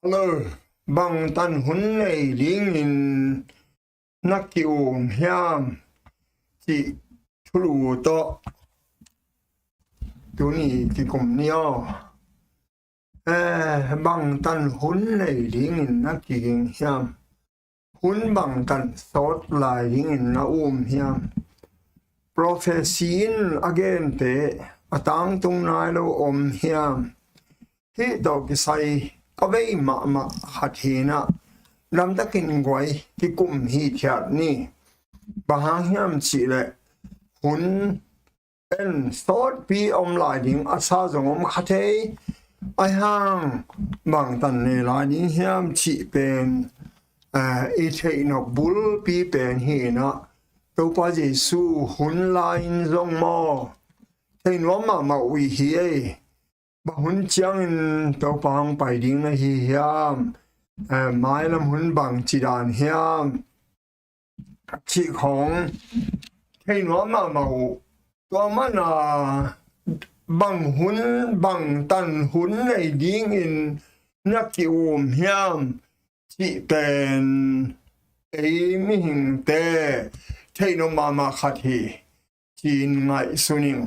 Hello, bang tan hun này liêng in nắc kiu hiam chị thu lù to tu ni ki kum nio bang tan hun này liêng in nắc kiu hiam hun bang tan sot lại liêng in na hiam prophecy again te atang tung nai lo hiam hi do ki sai cái mà hạt hi na làm ta kinh quay cái cụm hi thiệt ni bà hàng hiểm chỉ lệ hun en sort pi lại đình asa giống khát thế ai hàng bằng tần này lại đình hiểm chỉ bên ít thấy nó bul pi bên hi na đâu bao giờ su hun lại giống mò thấy nó mà uy hi bà hun chang tàu bang bài đình là hi hiam mai làm hun bằng chỉ đàn hiam chỉ không thấy nó mà màu to mà là bằng hun bằng tần hun này đình in nhắc kiểu hiam chỉ bên ấy mi hình tệ thấy nó mà khát hi chỉ ngại suning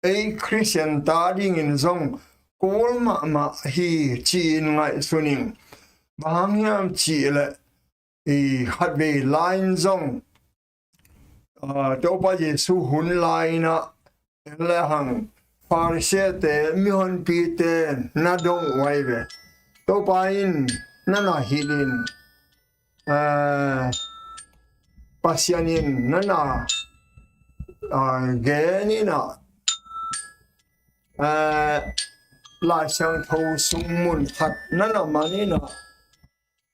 ấy Christian ta đình in zong call mà hi chỉ ngại suning bang hiam chỉ là hát về line zong đâu bao giờ su hun line là hàng Pharisee te mi hon pi te na dong wai ve đâu bao in na hilin pasianin na ge ni na lại sang thâu sung mun thật nó mà ni na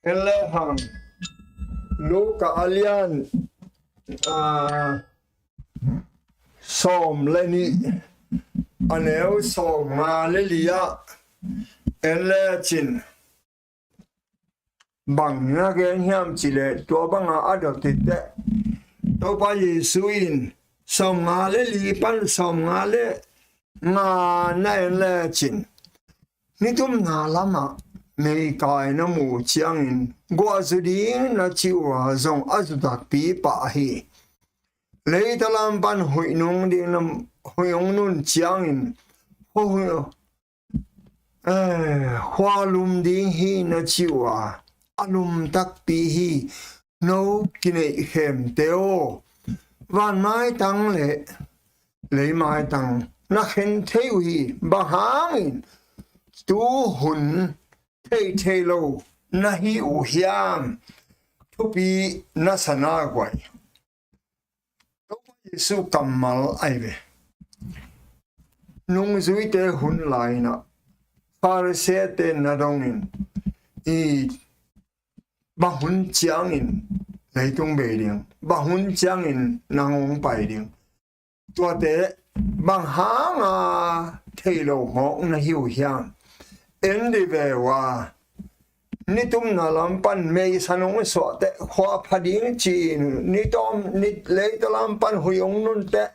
ele hang lu ka alian som leni aneu som ma lelia ele chin bằng na ge hiam chỉ lệ tua bang a được tít te to ba Yesuin som ma leli pan som ma le nga na ele chin ni tum na lama mấy cái nó mù chiang qua sự đi nó chịu dòng áp đặt bí bả hi lấy ta làm ban hội nông đi làm hội ông nông chiang hoa lùm đi hi nó chịu alum tắc bí hi nấu kinh này khem teo van mai tăng lệ lấy mai tăng nó khen theo hi bà hàng tu hun thế lâu na hi u hiam thu pi na sana quay đâu Giêsu cầm mal ai về nung zui te hun lại na Pharisee te na dong in ba hun chiang in lấy tung bề đieng ba hun chiang in nang bài đieng tua te bằng hang thế lâu ngõ na hi u hiam em đi về qua ni tum na lam pan mei sanong so te khwa phading chi ni tom ni le to lam pan huyong nun te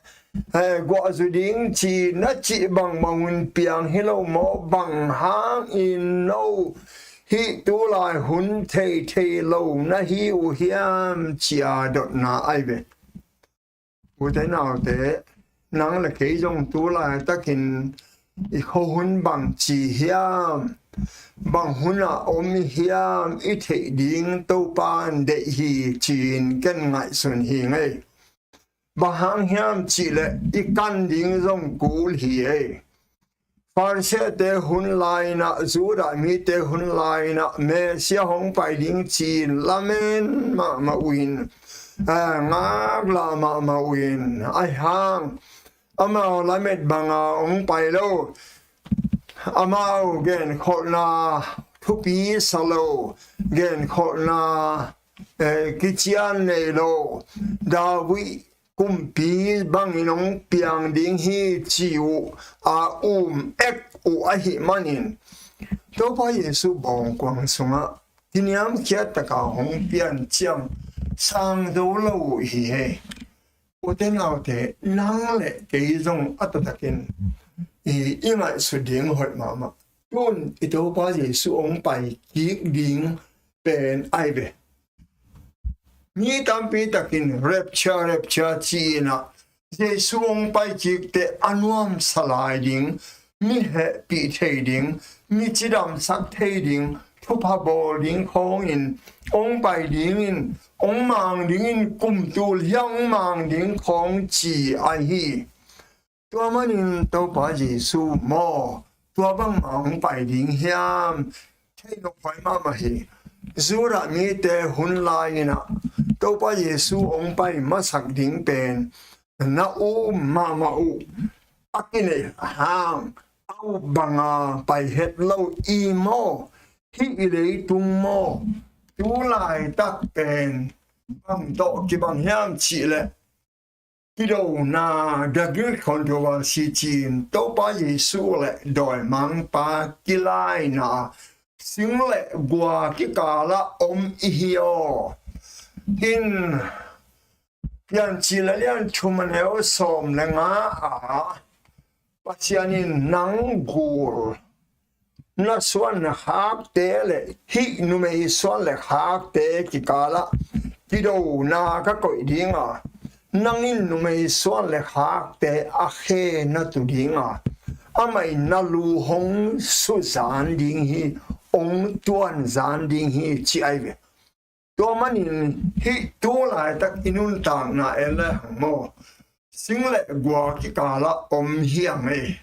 gwa zu ding chi na chi bang mawin piang hello mo bang hang in no hi tu lai hun the lo na hi u hiam chia dot na ai ve u te nào te nang là cái dòng tu lai ta kin khâu hun bằng chỉ hiam bằng hun hiam ít thể điên tâu ban để hi chín cân ngại xuân hi ngay bằng hàng hiam chỉ là ít căn điên dòng cũ hi ấy Pharisee te hun lai na zu da mi te hun lai na me sia hong pai ding chín lamen ma win ngak la ma win ai hang ama lamet banga ong pai lo amao gen khona thupi salo gen khona kichian ne lo dawi kumpi bang inong piang ding hi chiu ek u a hi manin to pa Yesu bong kwang sunga tiniam kia ta ka hong pian chiam sang do lo hi he o te nào te nang le ke zong atatakin ingai su ding hot mama tuôn ito ba Giêsu ông bài kiết điên bên ai về mi tam pi takin rapture chi na Giêsu ông bài kiết te anuam salai ding mi he pi thei ding mi chidam sak thei ding thu pa bol ding khong in ông bài ding in ông mang ding in kum tu liang mang ding khong chi ai hi tua manin tàu ba Giêsu mo tua bang mang bài ding hiam thấy nó phải mà hi dù là mi te hun lai na tàu ba Giêsu ông bài mà sắc ding pen na u ma u akine hang au banga bài hết lâu y mo hi lấy tung mo chú lại tắc pen bằng độ cái bằng hiam chỉ lệ cái đầu na đặc biệt controversy chín tàu ba Giêsu lệ đòi mang ba cái lai na sinh lệ qua cái cả là hiyo in yan chỉ là yan chum neo som là ngã bác sĩ anh nắng gùi nó xoan hạt té lệ hi nu mày xoan lệ hạt té cái cả là cái đầu na các cội điên nang in nu mày xoan lệ hạt té khe na tu điên mày na lu hong su zan điên hi ông tuan zan điên hi chỉ ai vậy tua manin hi tua lại tak inun tang na ele mo sinh lệ qua cái cả là hiam ấy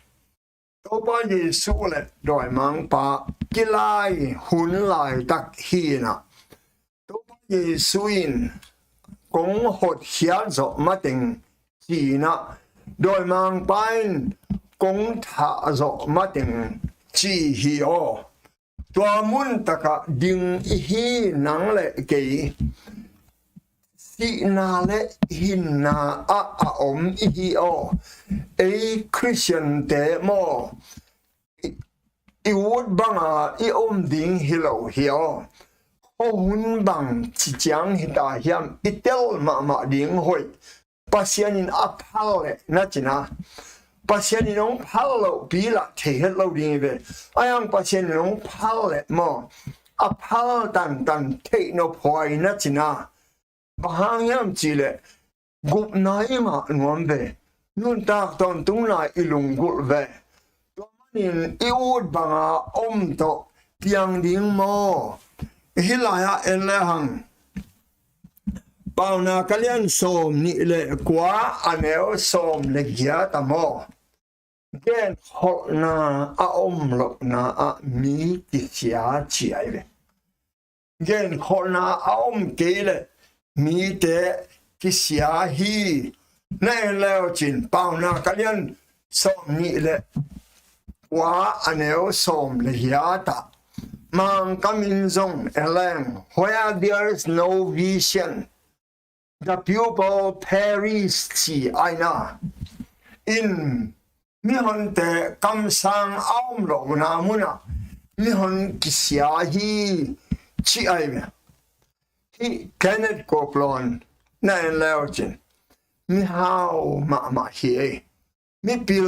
tàu ba Giêsu lệ đòi mang ba cái lai hun lại tak hi na tàu ba Giêsu in cũng hốt hian zo ma ting chi na đòi mang ba in cũng thả zo ma ting chi hi o tua mun taka ding hi nang lệ cái si na lệ hin na hi o a Christian te mo I would bang ding hilo hio hun bang chi chang hita hiam itel ma ding hoi pasianin aphal le na china pasianin ong phalo pila the hello ding ve ayang pasianin ong phal le mo aphal tan the no phoi na china bahang yam chi le gup nai ma nuam ve nun tak ton tung na ilung gul ve in iud banga to piang ding mo hilaya elehang pauna kalian som ni le kwa aneo som le gya tamo gen ho na lo na mi ti sia chi ai ve gen ho na ke le mi te ki sia hi na leo chin pauna kalian som ni le wa aneo som le hiata mang kamin zong eleng where there is no vision the pupil perish chi aina in mi hon te kam sang aum lo na muna mi hon kisya hi chi ai me hi Kenneth Copeland na en leochin mi hao ma hi mi pil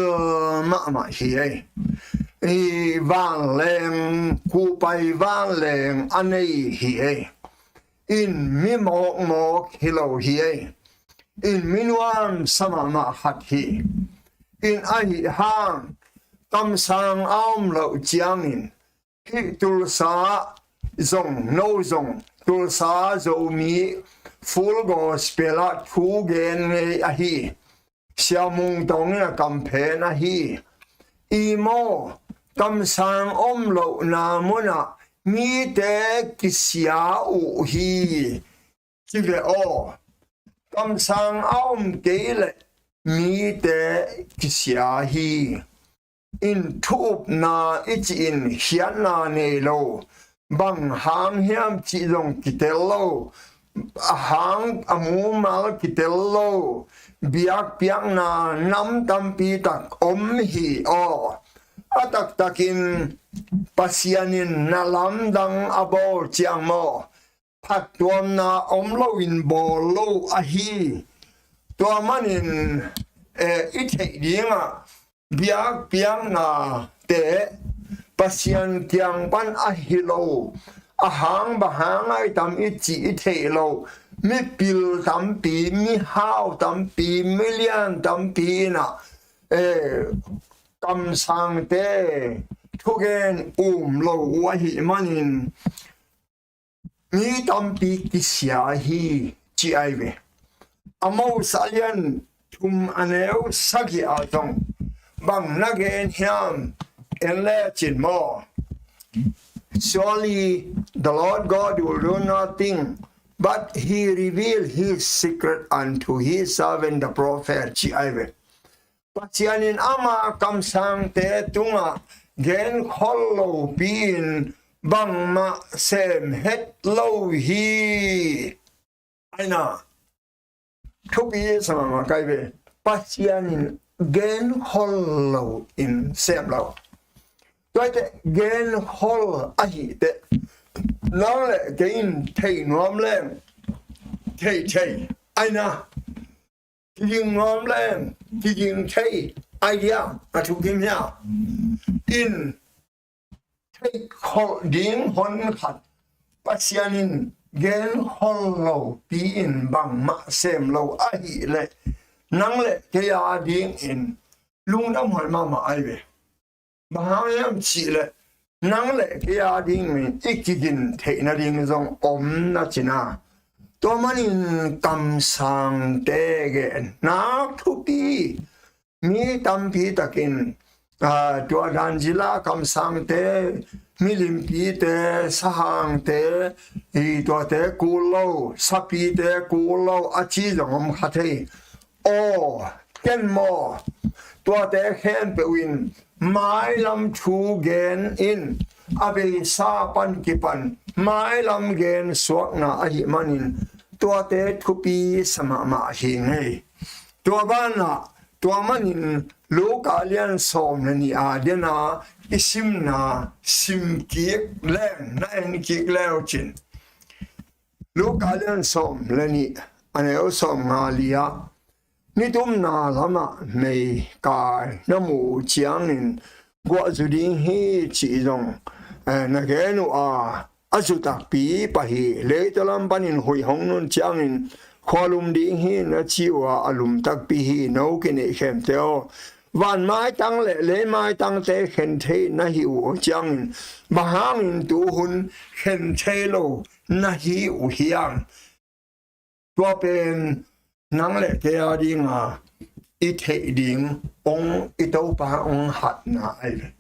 ma hi van leng ku pai van leng anei hi in mi mo hilo hi in minuam sama ma hat hi in ai hang tam sang aum lo chiang in hi tul sa zong no zong tul sa zo mi full gospel thu gen a hi xiao mung dong na campaign a hi imo kam sang lo na muna mi te kisia u hi chi ve o kam sang ke le mi te kisia hi in thup na ich in hian na ne lo bang hang hiam chi long kitelo hang amu mal kitelo biak piang na nam tampi tak hi o atak takin pasianin na lamdang abo chiang mo patuam na lo in bolo ahi to manin ite dinga biak piang na te pasian kiang pan a hilo a hang ba hang ai tam I chi the lo mi pil tam pi mi hao tam pi million tam pi na kam sang te thugen lo wa hi manin mi tam pi ki sia hi chi ai ve amo salian thum aneu sagi a tong bang na gen hiam en le chin mo. Surely the Lord God will do nothing, but he revealed his secret unto his servant the prophet chi ai ve pasianin ama kam sang te tunga gen kholo pin bang ma sem het lo hi aina thubi sama ma kai ve pasianin gen kholo in sem lo toi te gen khol a hi te lo le gen thei nom le thei aina Kinh ngon lên, kinh thấy idea là thuộc kinh nha. In thấy khó điên hôn khát, bác sĩ anh gen hôn lâu tí in bằng mạ xem lâu ai lệ, năng lệ cái à điên in, lúc năm hỏi mà ai về, mà hai em chỉ lệ, năng lệ cái à điên mình ít kinh thấy na điên giống na chỉ na. Tua manin kam sang te gen na thupi mi tampi takin tua danjila kam sang te mi limpi te sahang te I tua te kulo sapi te kulo achi jong khate o ken mo tua te khen pe win mai lam chu gen in abe sa pan kipan mai lam gen suak na ahi manin tua te thupi sama ma hi ngai tua bana tua manin lokalian som na ni adena isim na sim ki len na en ki leo chin lokalian som lani ane som ngalia ni tum na lama mei kai na mu chiang in gwa zu ding hi chi jong na ge nu a azutak pi pahi le talam panin hoi hong nun chiangin khwalum ding hi na chiwa alum tak pi hi no kini khem teo van mai tang le mai tang te khen the na hi u chiangin bahangin tu hun khen the lo na hi u hiang tua pen nang le te a ding a I the ding ong I to pa ong hat na ai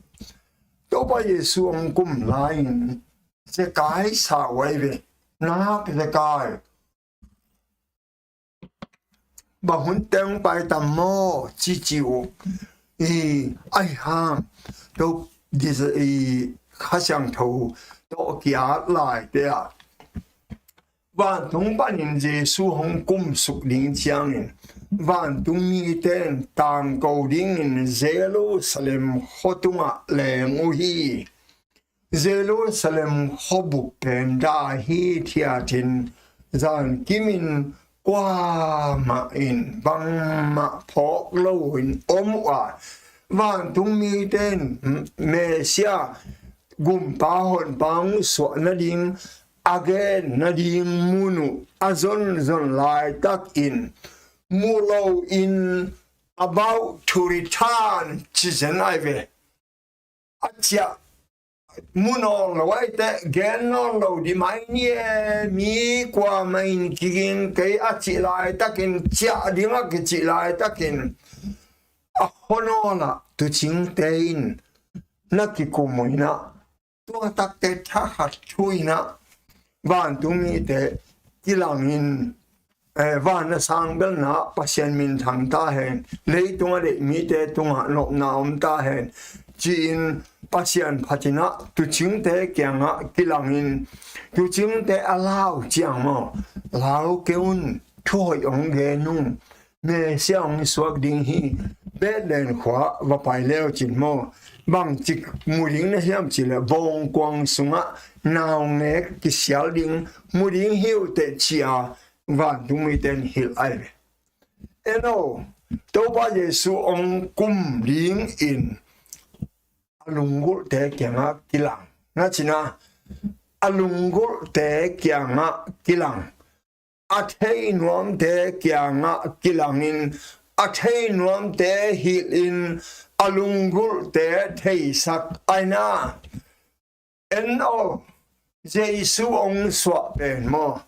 to pa Yesu ong kum lain se kai sa wai ve na pe kai ba hun teng pai tam mo chi chi u ai ha to dis kha xiang thou to kia lai de a van tung ban in Jesu hong kum suk ling chiang in van tung mi ten tang go ding in Jerusalem hotunga le mu hi Jerusalem hobuk pen da hi thiatin zan kimin qua ma in bang ma phok lo in wa van tung mi ten me sia gum pa hon bang so na ding again na ding munu azon zon lai tak in mulo in about to return chizen aive achia muno lo wai te gen no lo di mai nie mi kwa mai kin ke achi lai takin cha dinga ke chi lai takin a honona tu ching tein na ki kumoina tu tak te tha hat chuina van tu mi te kilangin van na sang bel na pasien min thang ta hen le tunga de mi te tunga no na om ta hen chin pasien phatina tu ching te kyanga kilangin tu ching te allow chiang mo lao keun thoi ong ge nung me siang suak ding hi be den khwa va pai leo chin mo bang chik muring na hiam chile bong kwang sunga naw nge ki sial ding muring hiu te chia van tu mi ten hil ai eno to ba Yesu ong kum ding in alungul te kyanga kilang na china alungul te kyanga kilang athei nuam te kyanga kilangin athei nuam te hilin alungul te thei sak aina eno Giêsu ông xóa bền mò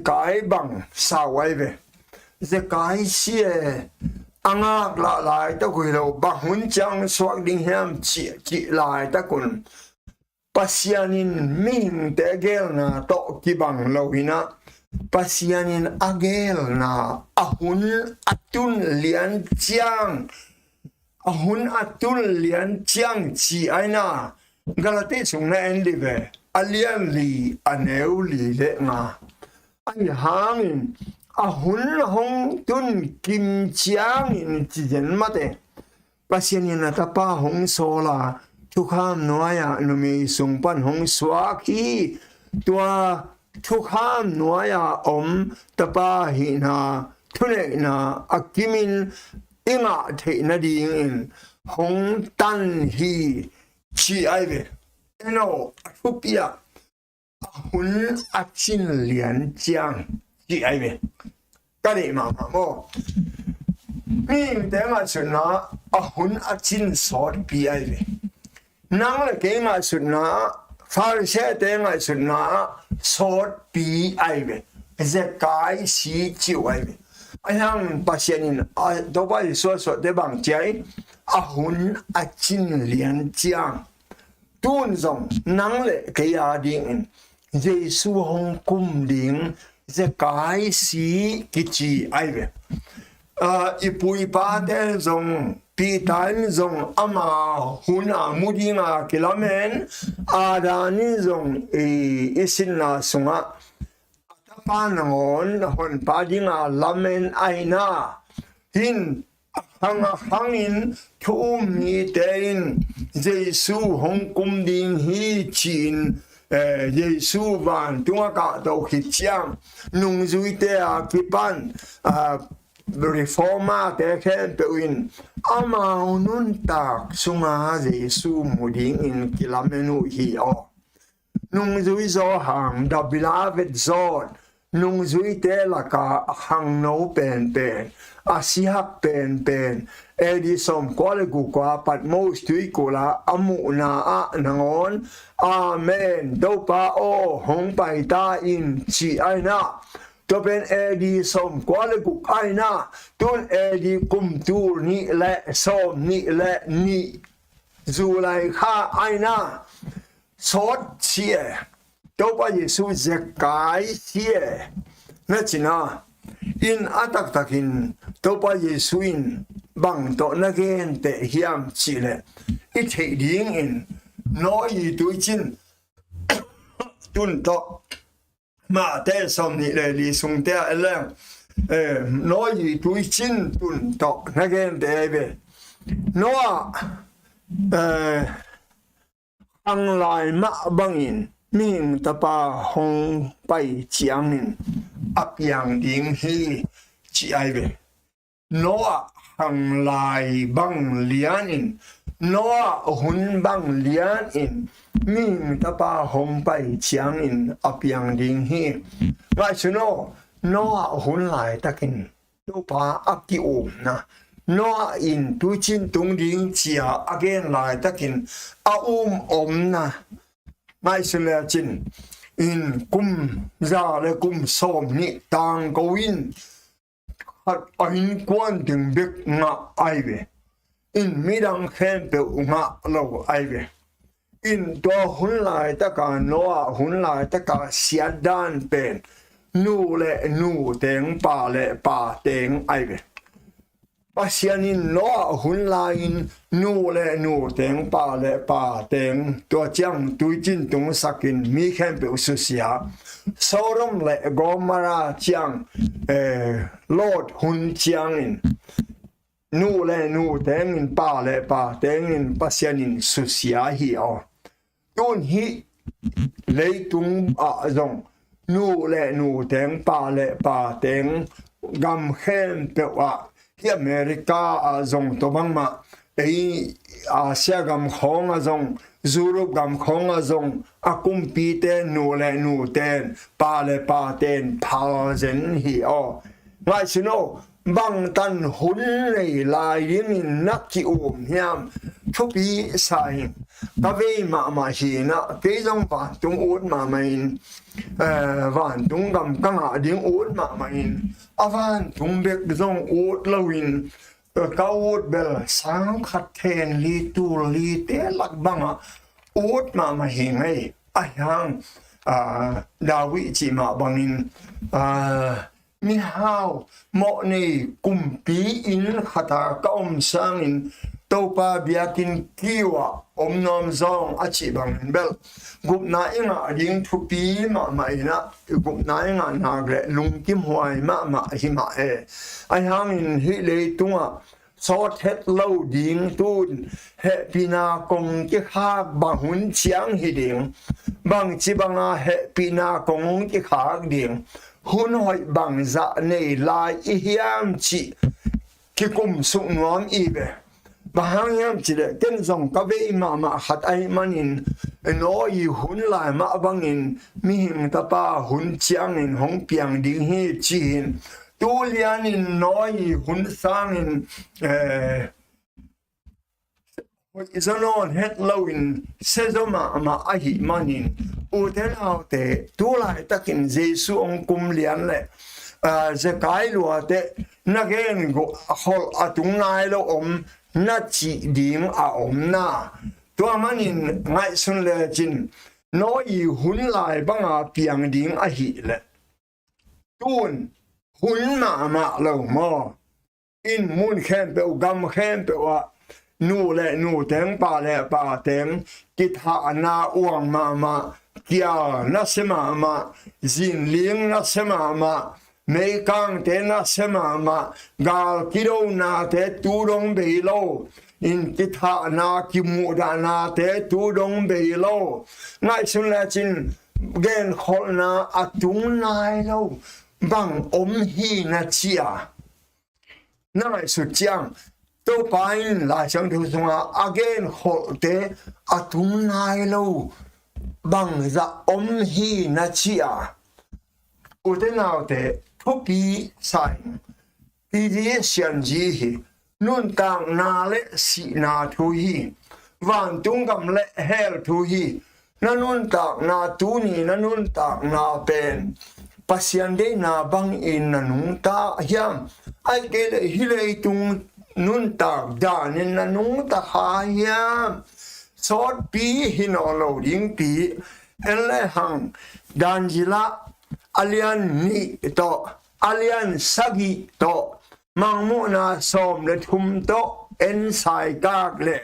cái bằng sao vậy về cái xe anh lại ta quỳ đầu bằng huấn trang xóa đinh hem chị lại ta còn pasianin mình te gel na to ki bằng lâu hina pasianin agel na ahun atun lian chiang ahun atun lian chiang chi aina galate chung na en li ve alian li aneu li le nga ai hangin ahun hong tun kim chiang in chi jen mate pasianin na ta pa hong sola thu kham noya no mi sung pan hong swa ki tua thu kham noya ta pa hi na thune na akimin inga the na ding in hong tan hi chi ai ve no phupia hun achin lian chiang chi ai ve ka de ma mo min te ma chuna hun achin sort pi ai ve nang le ke ma chuna Pharisee te ma chuna sort pi ai ve ze kai si chi ai ve ayang pasienin do ba so de bang chai hun achin lian chiang tun zong nang le ke ya ding Giêsu hong kum ding ze kai si ki chi ai ve ipui pa te zong pi tan zong ama huna mudinga kilamen adani zong isin na sunga atapanangon hon pa dinga lamen aina hin hangin thu mi tein Giêsu hong kum ding hi chin Giêsu van tunga ka to khit chiang nung zui te a kipan reforma te khen pe win ama nun tak sunga Giêsu muding in kilamenu hi o nung zui zo hang da beloved zon nung zui te la ka hang no pen asiak pen edi som kwale gu kwa pat mo stui kola amu na a nangon amen do pa o hong pai ta in chi aina to ben edi som kwale gu aina tun edi kum tu ni le som ni le ni zu lai kha aina sot chia do pa Yesu zekai chia na china in atak takin to pa Yesuin bang to na gen te hiam chile I thei ding in no yi tu chin tun to ma te som ni le li sung te eleng no yi tu chin tun to na gen te be no ang lai ma bangin min ta pa hong pai chiang in ap yang ding hi chi ai ve noa hang lai bang lian in noa hun bang lian in min ta pa hong pai chiang in ap yang ding hi ngai chuno noa hun lai takin to pa ap ki na noa in tu chin tung ding chia again lai takin a na ngai sele chin in kum za le kum som ni tang ko in hat ain quan ding bek nga ai ve in midang khen pe nga lo ai ve in do hun lai ta ka noa hun lai ta ka sia dan pen nu le nu teng pa teng ai ve pasianin noa hun lain nu le nu teng pa teng to chang tu chin tung sakin mi khen pe ususia sorom le gomara chang lord hun chang in nu le nu teng in pa teng in pasianin susia hi o tun hi le tung a zong nu le nu teng pa teng gam khen pe wa America zong to bang ma ấy Asia gam khong a zong Europe gam khong a zong akum pi ten nu le nu ten pa le pa ten pa zen hi o ngai sino bang tan hun nei lai yin nak ki hiam thu pi sai ka ve ma hi na ke zong pa tung ut ma in van tung gam ka nga ding ut ma in avan tung bek zong ut lawin cao bel sáng khát thèn li tu li té lạc băng út mà hình ấy hang David chỉ mà bằng in mi hao mọi này cùng bí in khata ka sang in topa biakin kiwa nom zong chỉ bằng bel gup na inga ding thu pi mà ina gup na inga na gre lung kim hoài mà hi ma hang in hi le tunga sót hết lâu điên tuôn hệ pina công cái khác bằng huấn chiang hi điện bằng chỉ bằng hệ pina công cái khác điện huấn hỏi bằng dạ này lại hiam chỉ cái cùng sụng ngón y về và hàng hiam chỉ để tên dòng các vị mà hạt ai manin nói huấn lại mà bằng in mi hình ta pa huấn chiang in hong piang đi hi chi hin tu lian in nói hun sang in isonon het low in sezoma ma ahi manin u thế nào te tu lại takin Giêsu ông kum lian le ze kai lua te na gen go hol atung nai lo na chi dim na tu manin ngai sun le chin nói hun lại bang piang ding ahi le tun hun ma lo mo in mun khem pe gam khem pe wa nu le nu teng pa teng kit ha na uang ma kia na sema ma zin ling na sema ma me kang te na sema ma gal kilo na te tu dong be lo in kit ha na ki mu da na te tu dong be lo ngai sun la chin gen khol na atung nai lo bang hi na chia nai su chiang to pain la chang thu sunga again hol te atung nai lo bang za hi na chia u te nào te thu pi sai pi ji xian ji hi nun tang na le si na thu hi van tung gam le hel thu hi na nun tak na tu ni na nun tak na pen pasian de na bang in na nung ta hiam ai ke le hi le tung nun tak da ni na nung ta ha hiam sot pi hi no lo ding pi en le hang danjila alian ni to alian sagi to mang mu na som le thum to en sai gak le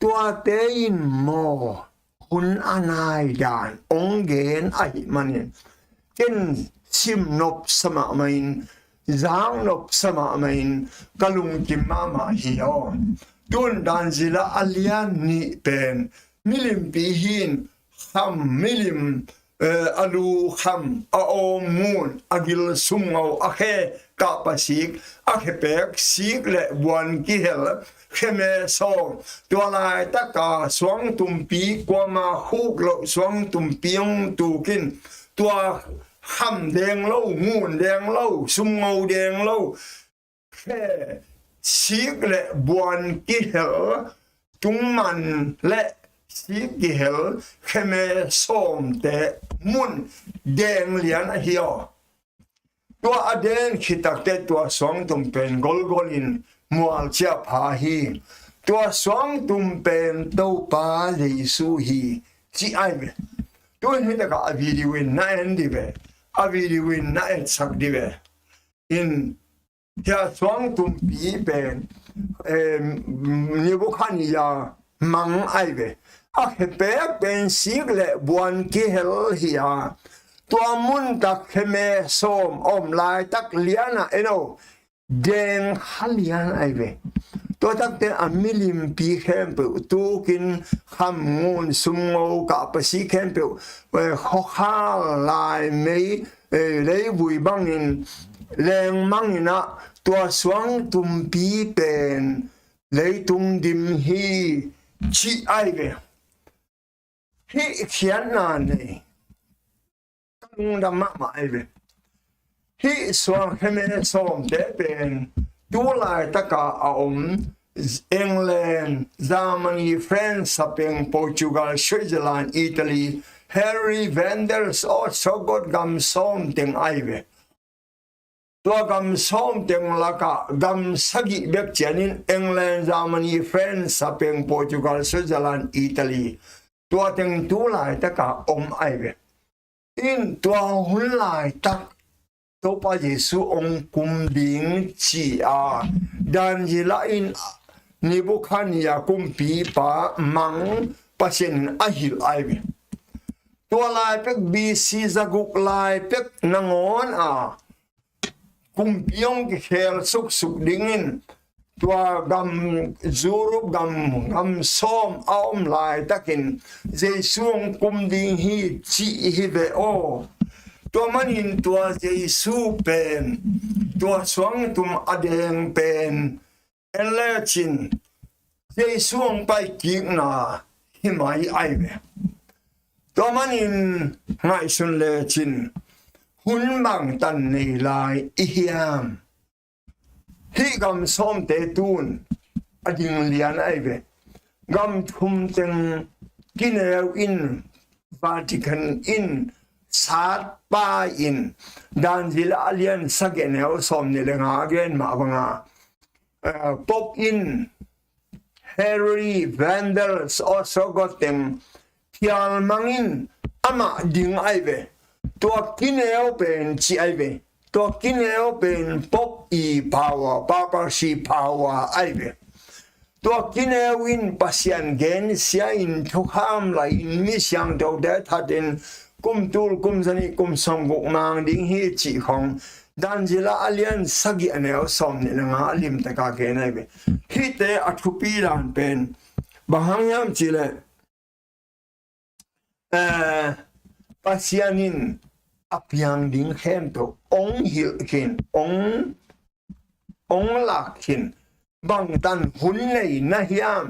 tua te in mo hun anai dan ong gen ai manin ken sim nop sama main zang nop sama main kalung kim mama hi on tun dan zila alian ni pen milim pi hin ham milim alu ham a om mun agil sumngau a khe ka pasik a khe pek sik le buan ki hel kheme so to lai ta ka swang tum pi kwa ma khuk lo swang tum piong tu kin tua ham đen lâu nguồn đen lâu sum ngầu đen lâu khe siết lệ buồn kí hở chúng mình lệ siết kí hở khe mê xôm tệ mun đen liền hiểu tua đen khi tắc tết tua xoang tum pen gol golin mual chia phá hi tua xoang tum pen tàu pa lì su hi chỉ ai về tôi thấy là cả video này đi về avi win na et sak dive in ya swang tum pi ben ni bu khan ya mang ai ve a he pe ben sigle buan ki hel hiya tua mun tak kheme som om lai tak liana eno den halian ai ve to tak te amilim pi khem pe tu kin kham ngun sum ngo ka pa si khem pe kho kha lai mei lấy bụi băng in leng mang ina tua xoang tum pi pen lấy tung dim hi chi ai về hi khian na này cũng đam mạ ai về hi xoang heme som để bên tu lại tất cả ông England, Germany, France, Spain, Portugal, Switzerland, Italy, Harry Vanders, also got gam som tiếng ai về tua gam som tiếng là cả gam sagi bếp chén England, Germany, France, Spain, Portugal, Switzerland, Italy tua tiếng tu lại tất cả ông ai về in tua hun lại tất tô pa Giêsu ông cung đình chỉ dan gì là in Nebuchadnezzar cung pi pa mang pasien ahil ai về tua lại pek BC zaguk lại pek nangon cung piong cái khel suk suk dingin tua gam zurup gam som aom lại takin Giêsu ông cung đình hi chỉ hi về tua manin tua Giêsu pen tua suang tum adeng pen elechin Giêsu ông pai ki na himai ai ve tua manin ngai sun le chin hun bang tan nei lai i hiam hi gam som te tun ading lian ai ve gam thum teng kineu in Vatican in sát ba in dan zil alien sageneo som ni lenga again ma banga pop in Harry Vandals also got them pial mangin ama ding ai ve to kineo pen chi ai ve to kineo pen pop I power papa si power ai ve to kineo in pasian gen sia in thokham lai in mi siang do da thaden kum tul kum zani kum som guk mang ding hi chi khong dan jila alian sagi aneo som ni nga lim ta ka ke nai be hi te athupi ran pen bahangyam chile pasianin apyang ding khem to ong hil kin ong lak kin bang tan hun nei na hiam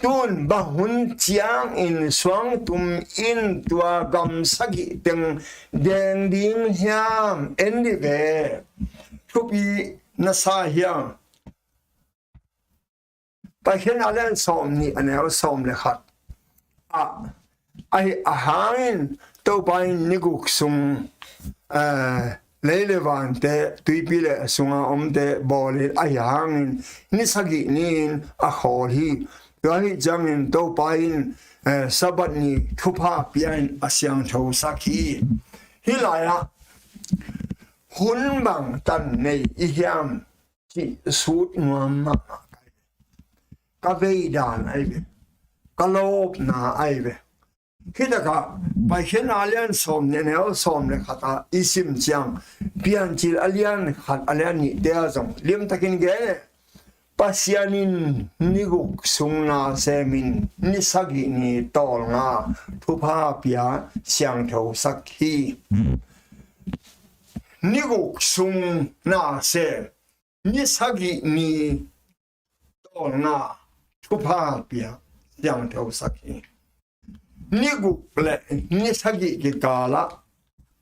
tun ba hun chiang in swang tum in tua gam sagi teng deng ding hiam endi ve thupi na sa hiam pa hian alen som ni anel som le khat ai hangin to bai niguk sum leilevante tuipile sunga omte boli ai hangin ni sagi nin a khol hi Gahi jangin to pain sabat ni thupa pian asyang tho sakhi hilaya hun bang tan nei I hiam chi sut nuam ma ka vei dan ai ve ka lop na ai ve hidaka pai hian alian som ne ne som le khata isim chang pian chil alian khat alian ni te azong lim takin ge pasianin niguk sungna semin nisagi ni tol nga thupa pia siang tho sakhi niguk sung na se nisagi ni tol nga thupa pia siang tho sakhi niguk le nisagi ki kala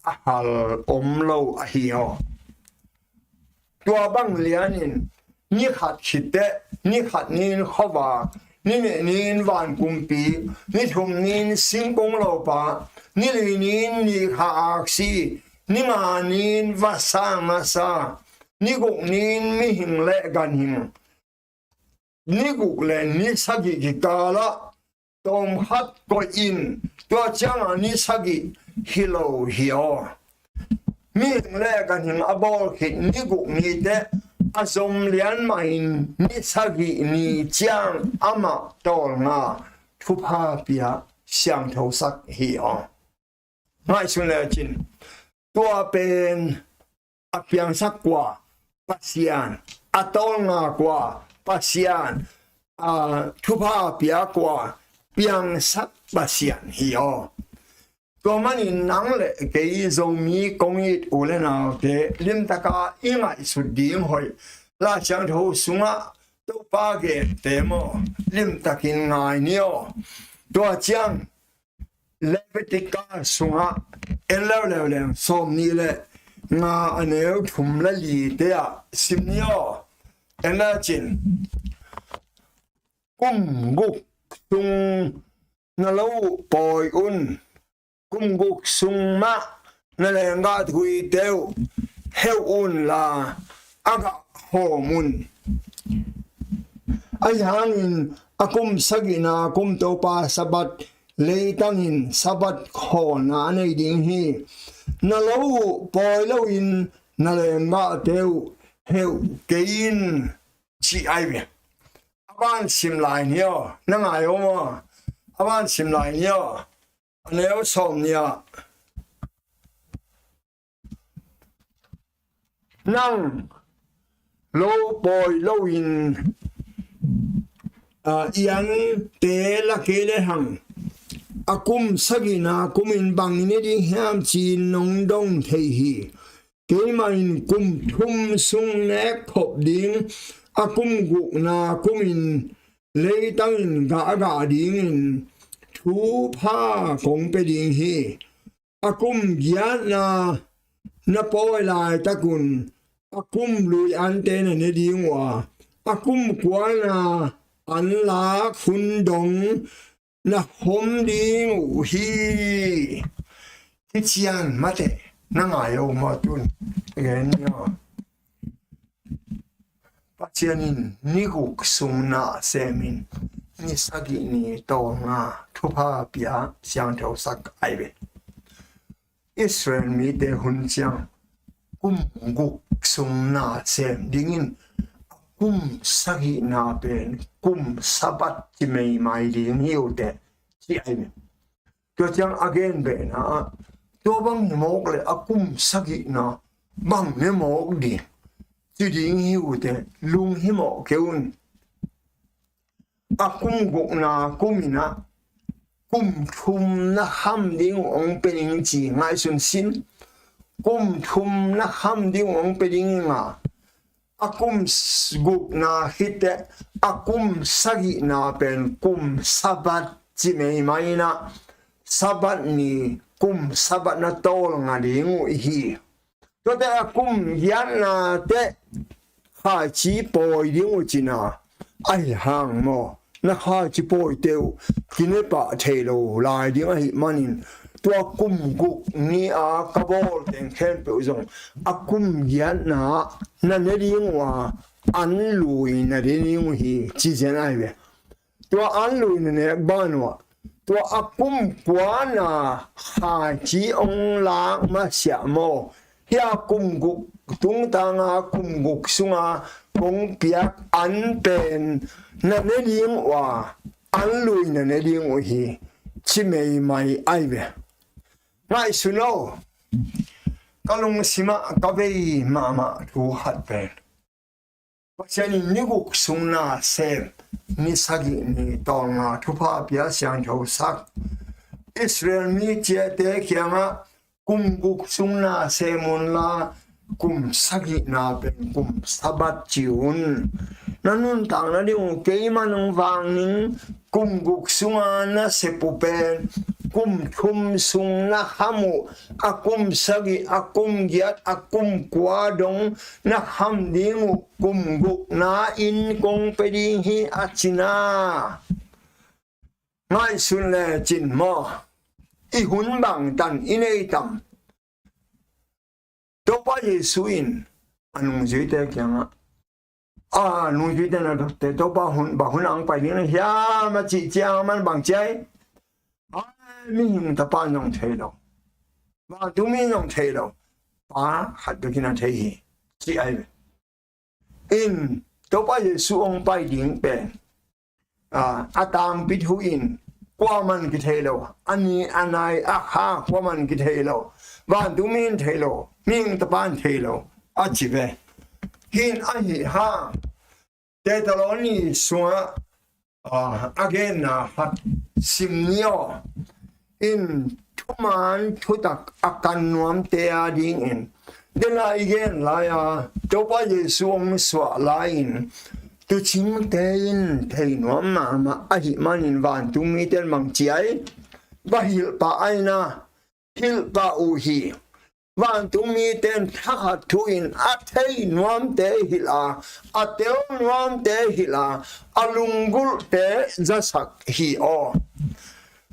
ahal omlo ahio tua bang lianin ni khat khite ni khat nin khawa ni ne nin van kumpi ni thum nin singkong lo pa ni li nin ni kha aksi ni ma nin vasa masa ni guk nin mi hing le gan hing ni guk le ni sagi ki kala tom khat ko in to chang ni sagi hilo hio mi hing le gan hing abol khit ni guk ni te azom lian main ni sagi ni chiang ama tol nga thupa pia siang tho sak hi ngai sun le chin tua pen apiang sak kwa pasian atol nga kwa pasian thupa pia kwa piang sak pasian hi tua mani nang le ke zomi kongit ule na te lim taka inga isuding hoi la chang tho sunga đâu ba cái tem mò lim takin ngai niyo tua chiang Levitica sunga elo le som ni le nga aneu thum la li te a sim niyo ena chin kum guk sung na lo poi un kum guk sung ma na le nga thui teu heu un la aga ho mun ai hangin akum sagina kum to pa sabat leitangin sabat kho na nei ding hi na lo poi lo in na le nga teu heu kein chi ai be aban sim lai nio na nga yo mo aban sim lai nio aneu som nia nang lo boy lo in ian te la ke le hang akum sagina kumin bang ni ding ham chin nong dong thei hi ke main kum thum sung nek khop ding akum guk na kumin le tang in ga ding in thu pha kong pe ding hi akum gya na poi lai ta kun akum lui an te na ne ding wa akum kwa na an la khun dong na hom ding hi ti chian ma te na nga yo ma tun gen yo pa chianin ni guk sung na semin ni sagi ni to nga thu pa pia siang thau sak ai be Israel mi te hun chiang kum guk sung na sem dingin kum sagi na pen kum sabat ti mei mai ding hiu te chi ai me to chiang again be na to bang ni mok le akum sagi na bang ne mok di ti ding hiu te lung hi mo keun akum guk na kumina kum thum na ham ding ong pening chi ngai sun sin kum thum na ham ding ong pening nga akum guk na hite akum sagi na pen kum sabat chi mei mai na sabat ni kum sabat na tol nga ding hi to te akum yan na te ha chi poi ding chi na ai hang mo na ha chi poi teu kine pa thelo lai ding ai manin tua kum guk ni a kabol ten khen pe uzong akum yan na ne ding wa an lui na ding hi chi jen ai be tua an lui ne ban wa tua akum kwa na ha chi ong la ma sia mo hia kum guk tung ta nga kum guk sunga kong piak an pen na ne ding wa an lui na ne ding hi chi mei mai ai be ngai suno kalung sima kabe mama thu hat pen pachani ni guk sung na sem ni sagi ni tonga thu pa pia siang tho sak Israel mi che te kyanga kum guk sung na semun la kum sagi na pen kum sabat chiun nanun tang na ding ke manung wang ning kum guk sunga na sepu pen kum thum sung na hamu akum sagi akum giat akum kwa dong na ham ding kum guk na in kong pe ding hi achina ngai sun le chin mo i hun bang tan inei tam to pa Yesu in anung zui te kyang nung zui te na te to pa hun ang pa ding ya ma chi chiang man bang chai mi hing ta pa nong thei lo ma tu mi nong thei lo pa hat do kina thei hi chi ai in to pa Yesu ong pai ding pen atang bit hu in kwa man ki thei lo ani anai ha kwa man ki thei lo van tu min thei lo ming ta pan thei lo a chi ve hin a hi ha te ta lo ni suwa again na hat simnio in thuman thutak akan nuam te a ding in de la again la ya to pa Yesu ong swa la in tu chim tein thei no ma ahi manin van tu mi ten mang chiai ba hil pa aina hil pa u hi van tu mi ten thakhat thu in a thei nuam te hila a tel nuam te hila alungul te jasak hi o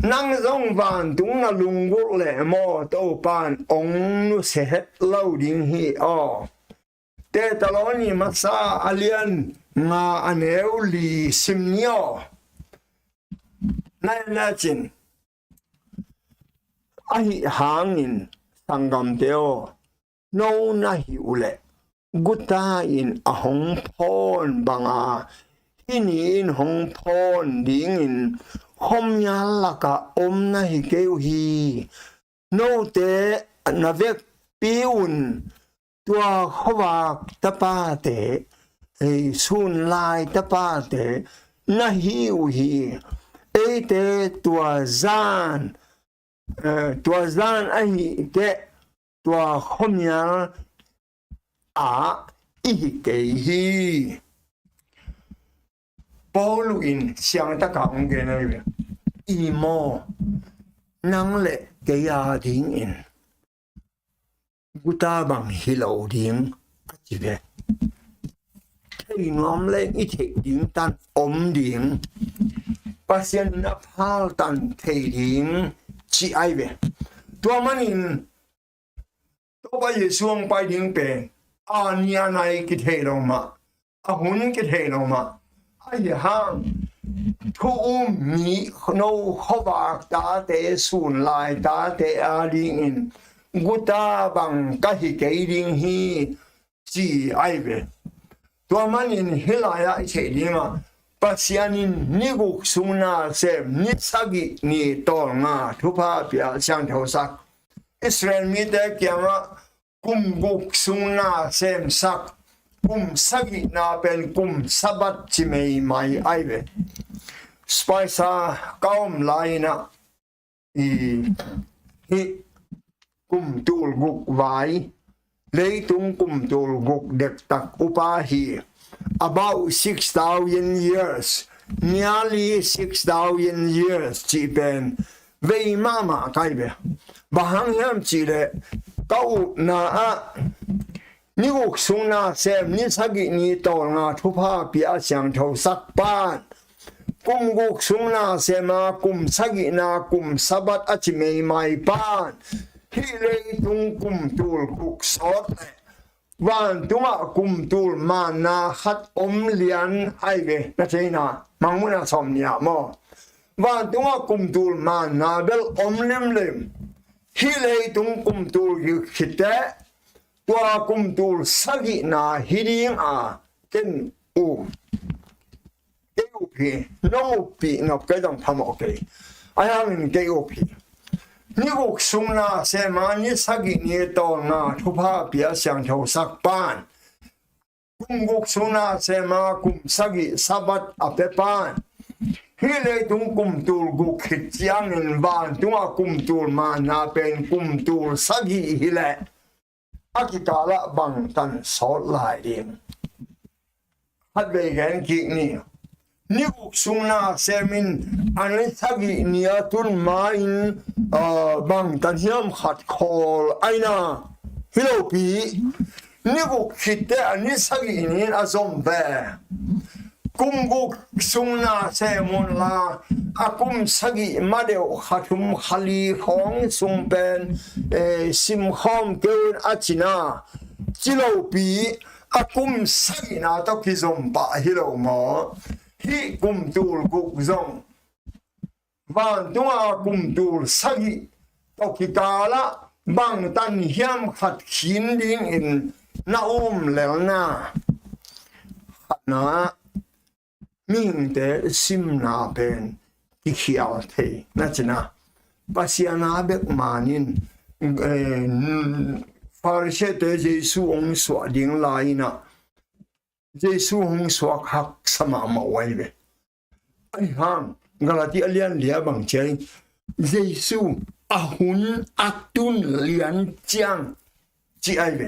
nang zong van tung na lungul le mo to pan ong nu se het lo ding hi o te taloni masa alian nga aneu li simnio na chin ahi hangin sangam teo no na hi ule guta in ahong phon banga hini in hong phon ding in hom ya laka om na hi keu hi no te na vek piun tua howak tapa te sun lai tapa te na hi u hi e te tua zan ahi te tua hom ya a i kei hi Paul in siang ta kaung ge na ve i mo nang le ke ya ding in guta bang hilo ding a chi ve thei nom le i thei ding tan om ding pasien na phal tan thei ding chi ai ve tua manin to ba yesuang pai ding pe a nia nai ki thei lo ma a hun ki thei lo ma ai hang thu mi no howak ta te sun lai ta te a ding in guta bang ka hi ke ding hi chi ai ve tua manin hilaya che ding pasianin niguk suna se nitsagi ni tol nga thupa pia chang thau sak Israel mi te kyama kum guk suna sem sak kum sagi na pen kum sabat chi mei mai aive spaisa kaum laina i hi kum tul guk vai leitung kum tul guk dek tak upa hi about 6,000 years nearly 6,000 years chi pen vei mama kaibe bahang ham chi le kau na a ni guk suna sem ni sagi ni tol nga thupa pia chang tho sak pan kum guk suna sema kum sagi na kum sabat achi mei mai pan hi le tung kum tul guk sot van tunga kum tul ma na khat om lian ai ve na cheina mangmuna som nia mo van tunga kum tul ma na bel om lem hi le tung kum tul yu khite tua kum tul sagi na hiring a ken u ke u pi no pi no ke dong phamo ke ai hang ke u pi ni guk sung na se ma ni sagi ni to na thupa pia siang tho sak pan kum guk sung na se ma kum sagi sabat ape pan hi le tung kum tul guk khit chiang in van tunga kum tul ma na pen kum tul sagi hi le akikala bang tan sot lai ding hat ve gen ki ni guk sung na semin ani sagi ni atun main bang tan hiam khat khol aina hilo pi ni guk khite ani sagi ni azom ve kum guk sung na semon la akum sagi madeu khatum khali khong sung pen sim khom keun achina chilo pi akum sagi na to ki zom ba hilo mo hi kum tul guk zong van tunga kum tul sagi to ki kala bang tan hiam khat khin ding in na lelna na min te sim na pen ki khial the na china pasiana bek manin farishe te jesu ong so ding lai na jesu ong so khak sama ma wai be ai han galati alian lia bang chei jesu ahun atun lian chiang chi ai be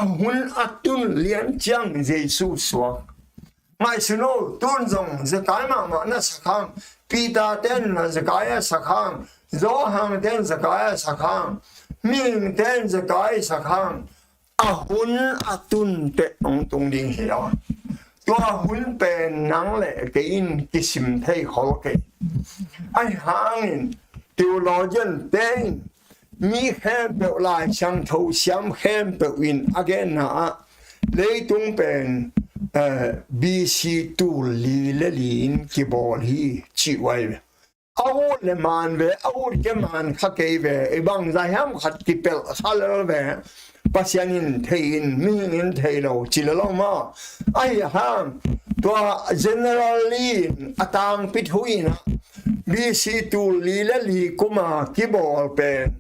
ahun atun lian chiang jesu so ngay suno tuôn dòng giờ cái mà nó sắc hàng Peter tên là giờ cái sắc hàng gió hàng tên giờ cái sắc hàng mình tên giờ cái sắc hàng hun atun te ông tung đình hiểu tua hun bên nắng lệ cái in cái sim thấy khó cái ai hàng tiêu lo dân tên mi khem bẹo lại sang thâu xiêm khem bẹo in again na lấy tung bên BC tu li le lin ki bol hi chi wai au le man ve au ke man kha ke ve bang za ham khat ki pel sal ve pasianin thein mi in thailo chi lo ma ai ham to generally atang pit huina BC tu li le li kuma ki bol pen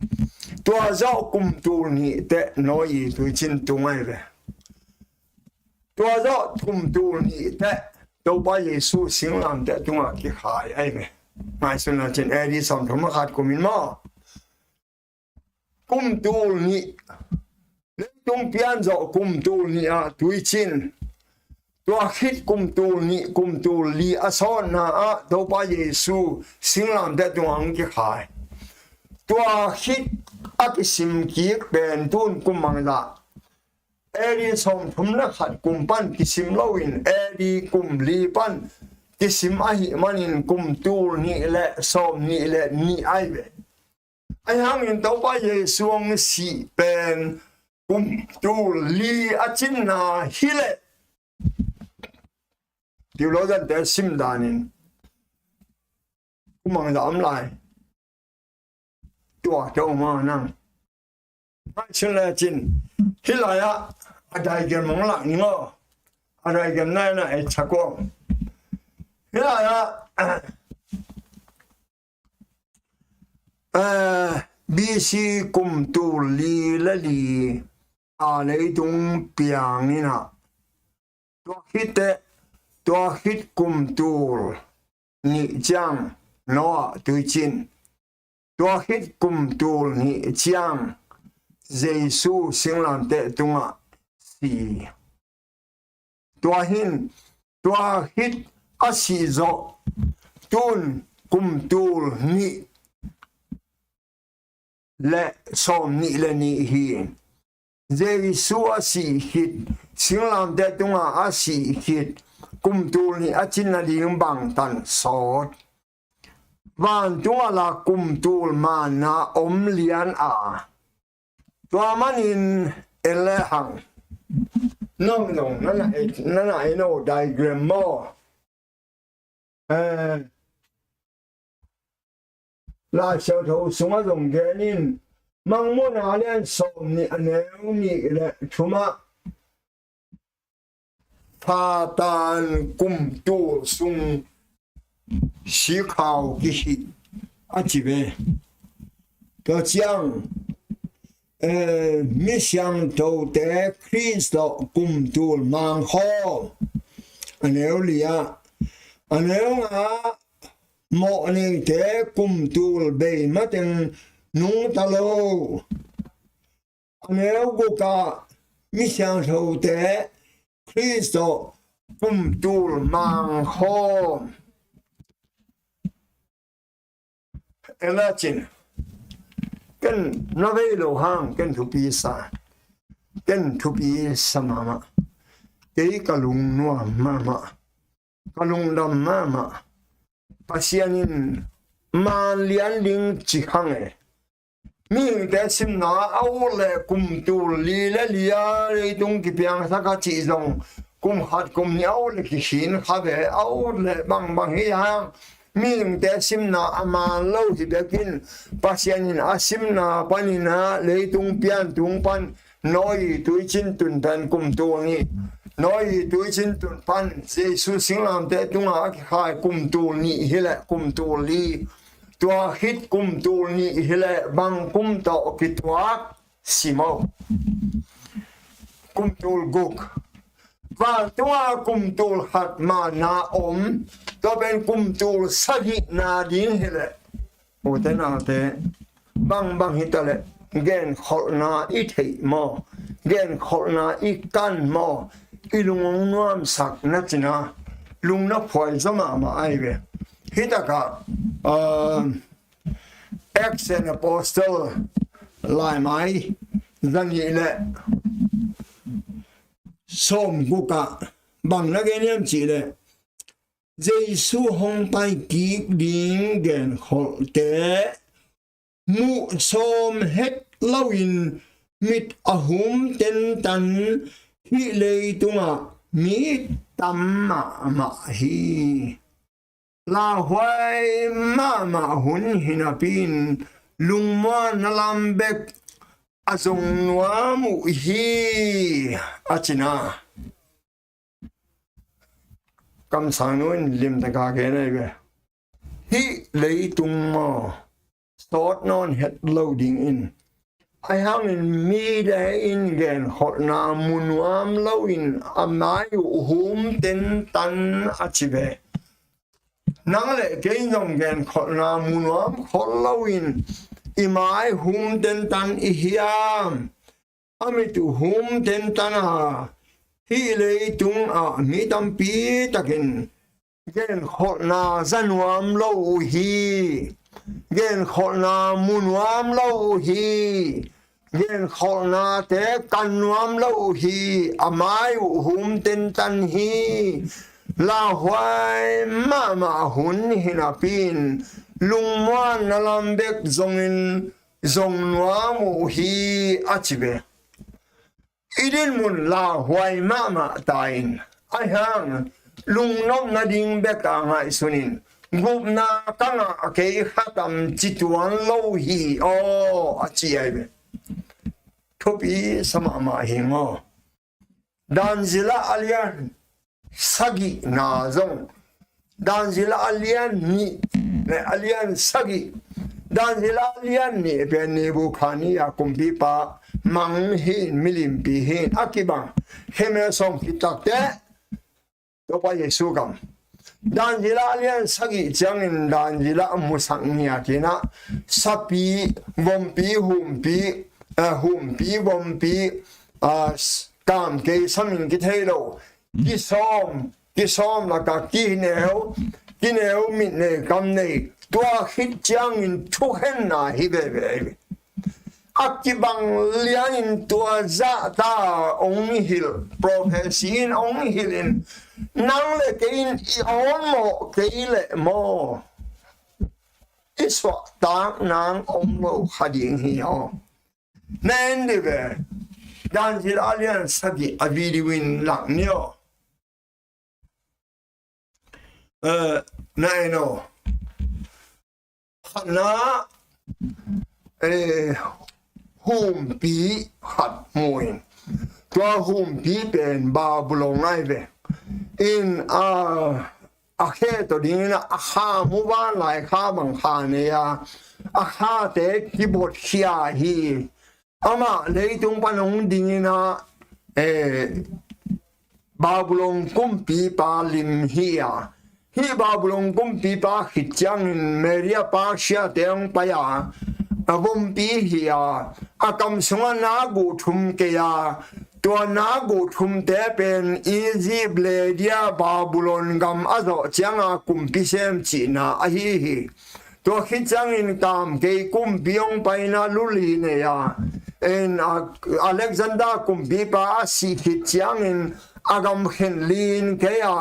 to za kum tu ni te noi tu chin tu mai veตัวเราทุ่มดูนี่แต่ตัวไปเยซูสิงลำแต่ตัวที่ขายไอ้เมย์ไม่สนใจเอริสันธรรมขัดกุมินมากุมดูนี่เรื่องตรงเปลี่ยนจากกุมดูนี่อ่ะตุยชินตัวคิดกุมดูนี่กุมดูลีอาสอนนะอ่ะตัวไปเยซูสิงลำแต่ตัวที่ขายตัวคิดอักษิมกีกเป็นตุนกุมมังดาเอรีสมทุมนักขัดกุมปันกิสิมลวินเอรีกุมลีปันกิสิมอหิมันินกุมตูนี่แหละสมนี่แหละนี่ไอเวไอหังอินตัวไปเยซูงสีเป็นกุมตูลีอาจินนาฮิเลดิวโลจันเตสิมดานินกุมังดามไลตัวเจ้ามานั่งไม่เชื่อจินฮิลายะอะไรกันมองหลังนี่มั้งอะไรกันนั่นน่ะไอ้ชักวงฮิลายะBC กุมตูลีละลีอะไรตรงเปียงนี่นะตัวคิดกุมตูนี่จังโน่ตุจินตัวคิดกุมตูนี่จังเยซูสิงลำเตตุงะสีตัวฮิตอาศิโซตุนกุมตูนี่และสมนี่และนี่ฮีเยซูอาศิฮิตสิงลำเตตุงะอาศิฮิตกุมตูนี่อาจินนาลิงบังตันสอดวันตัวละกุมตูมานาอมเลียนอาตัวมันอินเอเลหังนั่นไอโน่ไดแกรมโมลาเชาโตสงฆ์ตรงแกนินมังมุนาเลียนสมนี่อันเนวนี่แหละชุมะพาตานกุมตูสุงสีขาวกิฮิอาจิเบตัวเจียงมิชังโตเตคริสต์กุมตูลมังโฮอันเอวเลียอันเอวงาโมนิเตกุมตูลเบยมาถึงนุงตะโลอันเอวกุกามิชังโตเตคริสต์กุมตูลมังโฮเอลาจินกันนเวโลหังกันทุปีสากันทุปีสมามาเกยกะลุงนัวมามากะลุงดำมาปัสยานินมาเลียนลิงจิขังมีแต่สิมนาเอาเลยกุมตูลีและลียเลยตรงกี่เพียงสักจีจงกุมขัดกุมเนี้ยเอาเลยกิชินขับเอาเลยบางเฮียงมีแต่สิมนาอามาเล่าที่เด็กกินปัสยานินอาสิมนาปันินาเลยตรงเปียนตรงปันน้อยตุยชินตุนแผ่นกุมตัวนี้น้อยตุยชินตุนปันเยซูสิงลำแต่ตรงอาขายกุมตัวนี้เฮละกุมตัวลีตัวฮิตกุมตูนี่เฮเลบังกุมตอกิตวากสิโมกุมตูลกุกว่าตัวกุมตูลหัดมานาอมตัวเป็นกุมตูลสกินาดินเฮเลโอเตนาเตบังฮิตเลเกนขอนาอิเทโมเกนขอนาอิกันโมอิลุงนวมสักนัจนา lung nó phơi mà ai về hít cả Acts and Apostle lại mãi rằng vậy lệ xóm của cả bằng là cái niệm chỉ lệ Giêsu hong bay ký điên gen hol tế mu xóm hết lâu in mít ahum tên tan hi lệ tung mít tâm mà hi la hoài mà hun hinapin lung mo na lambek azong nuwa mu hi achina cầm sang nuôi liềm tất cả cái này về hi lấy tung mò sốt non hết loading in ai hang in mi để in gen hot na munuam lâu in amai hum ten tan achive nang le cái dòng gen hot na munuam hot lâu in imai hum ten tan ihiam amitu hum ten tan ha hi lấy tung mi tam pi takin gen hot na zanuam lâu hi gen hot na munuam lâu hi gen hot na te kanuam lâu hi amai hum ten tan hi la hoài mà hun hinapin lung moan na lambek zongin zong nuam hi achibe idin mun la hoài mà tain ai hang lung nom na ding beka ngai sunin gup na kanga ke khatam chituan lo hi o achi ai be thopi sama ma hi ngo danzila alian sagi na zong danzila alian ni ne alian sagi danzila alian ni be ne bu khani ya kumpi pa mang hin milim pi hin akibang heme song kitak te to pa yesu gam danzila alian sagi changin danzila musang nia kina sapi bompi humpi bompi kam ke samin ki thelo ki som la ka ki neo min ne kam nei tua khit changin thu hen na hi be akibang lianin tua za ta ong hil prophecy ong hilin nang le kein I on mo keile mo iswa ta nang om lo hading hi o nen de be dan jil alian sagi avidi win lak nio na no na hum pi hat moin tua hum pi ben babulong ai ve in a khe to ding na a kha mu ban lai kha bang kha ne ya a kha te ki bot khia hi ama le tung panong ding na babulong kum pi pa lim hi ya hi babulong kum pi pa khit chang in meria pa sia teng pa ya abom pi hi ya akam sunga na gu thum ke ya tua na gu thum te pen Egypt le dia Babylon gam azo changa kumpi sem chi na a hi tua khit chang in tam ke kumpi ong pai na luli ne ya en Alexander kumpi pa si khit chang in agam khen lin ke ya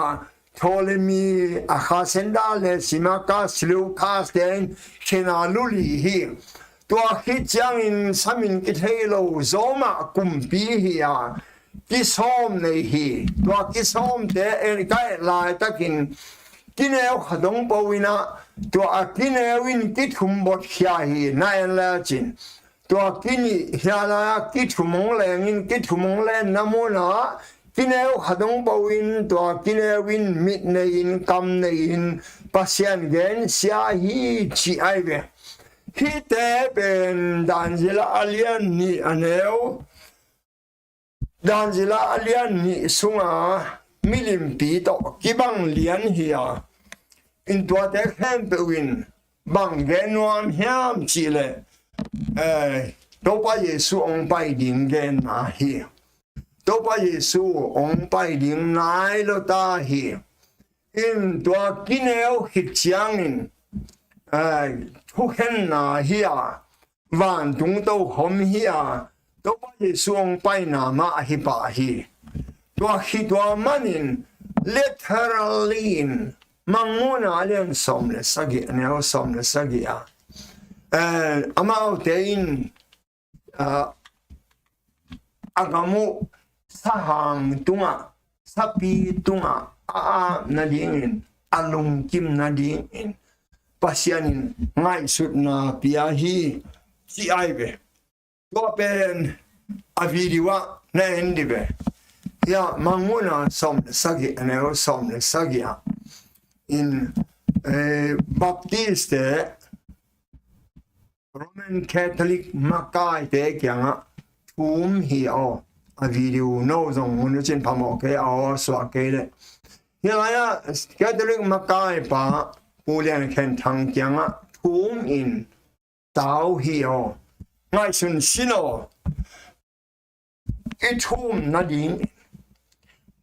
Ptolemy a khasenda le simaka Seleucus den khena luli hi tua khit chang in samin ki thelo zoma kumpi hi ya ki som nei hi tua ki som te kai lai takin kineu khadong powina tua kinewin ki thum bot khia hi na en la chin tua kini hiala ki thumong lengin ki thumong le namona kineu khadong powin tua kinewin mit nein kam nein pasien gen sia hi chi ai ve hi te ben danzila alian ni aneo danzila alian ni sunga milim pi to kibang lian hiya in tua te khem pewin bang genuam hiam chile to pa yesu ong pai ding gen na hi to pa yesu ong pai ding nai lo ta hi in tua kineo hit chiangin thu khen na hia van tung to hom hia to ba ye suong pai na ma hi pa hi tua manin literally in manguna len som le sagi neo som le sagi a amao te in agamu sahang tunga sapi tunga na dingin alung kim na dingin pasianin ngai sut na pia hi si ai be to pen avidiwa na endi be ya manguna som sagi neo som le sagi in Baptiste Roman Catholic Makai te kyanga thum hi o a video no zong mun chin phamo ke o swa ke le ya Catholic Makai pa pulian khen thang kyanga thum in tao hi o ngai sun sino it thum na ding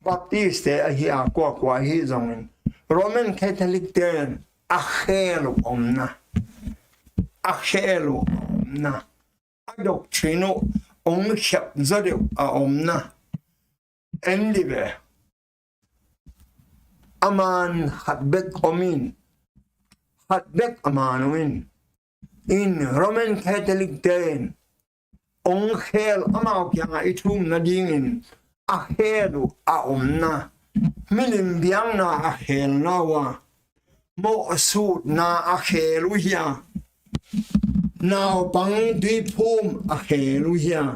Baptiste a hi a kwa hi zong Roman Catholic ten achelo omna doctrino ong chap zade a omna endive aman hatbek amanuin in Roman Catholic ten ong hel amao kyanga itum na dingin a helu a omna milim biang na a hel nawa mo asut na a helu hiya now bang di pum a helu hiya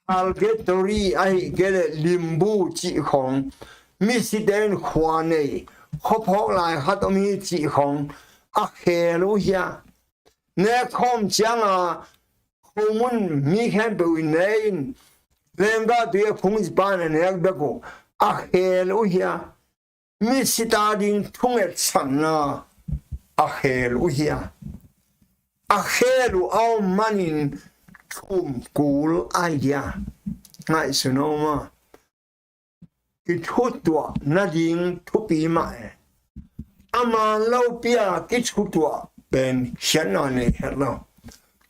algetori ai gele limbu chi khong misiden khwane khopok lai hatomi chi khong a helu hiya ne khom changa khumun mi khan bu nein lenga de phung ban ne beko a helu hiya misitadin thunget sanna a helu hiya a helu au manin thum kul idea ngai sunoma ki thutwa nading thupi ma ama lo pia ki thutwa ben shana ne hello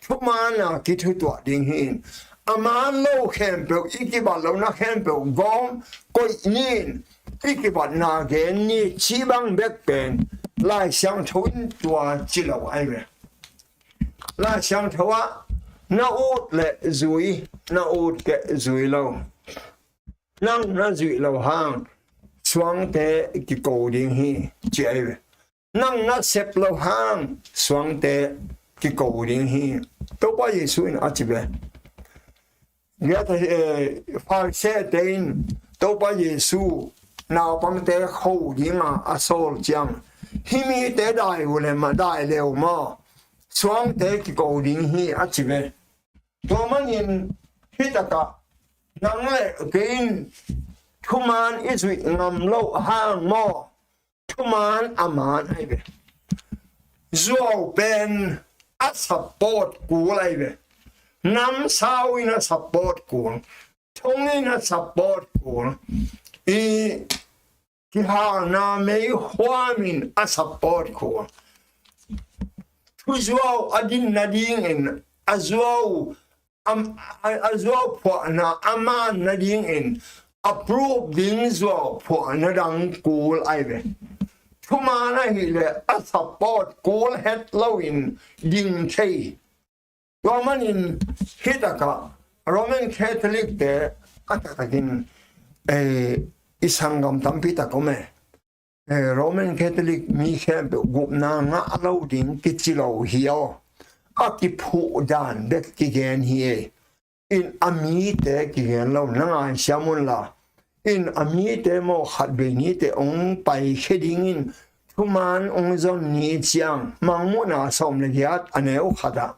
thumana ki thutwa ding hin ama lo kempo ikiba lo na kempo gom koi nin ikiba na gen ni chibang bek ben lai xiang chun tua chi lo ai be lai xiang chowa na ut le zui na ut ke zui lo nang na zui lo hang swang te ki ko ding hi chi ai be nang na sep lo hang swang te ki ko ding hi to ba yesu in a chi be ya ta fa se tein to ba yesu nào băng té khâu gì mà à sol chăng hi mi té đại u le mà đại leo mà xoang té cái cầu đình hi à chỉ về to mà nhìn hi ta cả nang le cái thu man is we ngam lâu hang mo thu man aman hay về zo ben a support ku lại về nam sao in a support ku thong in a support ku ki ha na me hoa min a support ko tu zo adin nading in azwo po na aman nading in approve ding zo po na dang kul ai ve tu ma na hi le a support kul het lo in ding chei Roman in hitaka Roman Catholic de atakin isangam tampita kome Roman Catholic mi khem gup na nga lo ding kichilo hiyo akipu dan bet kigen hi in amite kigen lo na shamun la in amite mo khatbenite ong pai kheding in thuman ong zon ni chiang mangmuna som le hiat aneu khada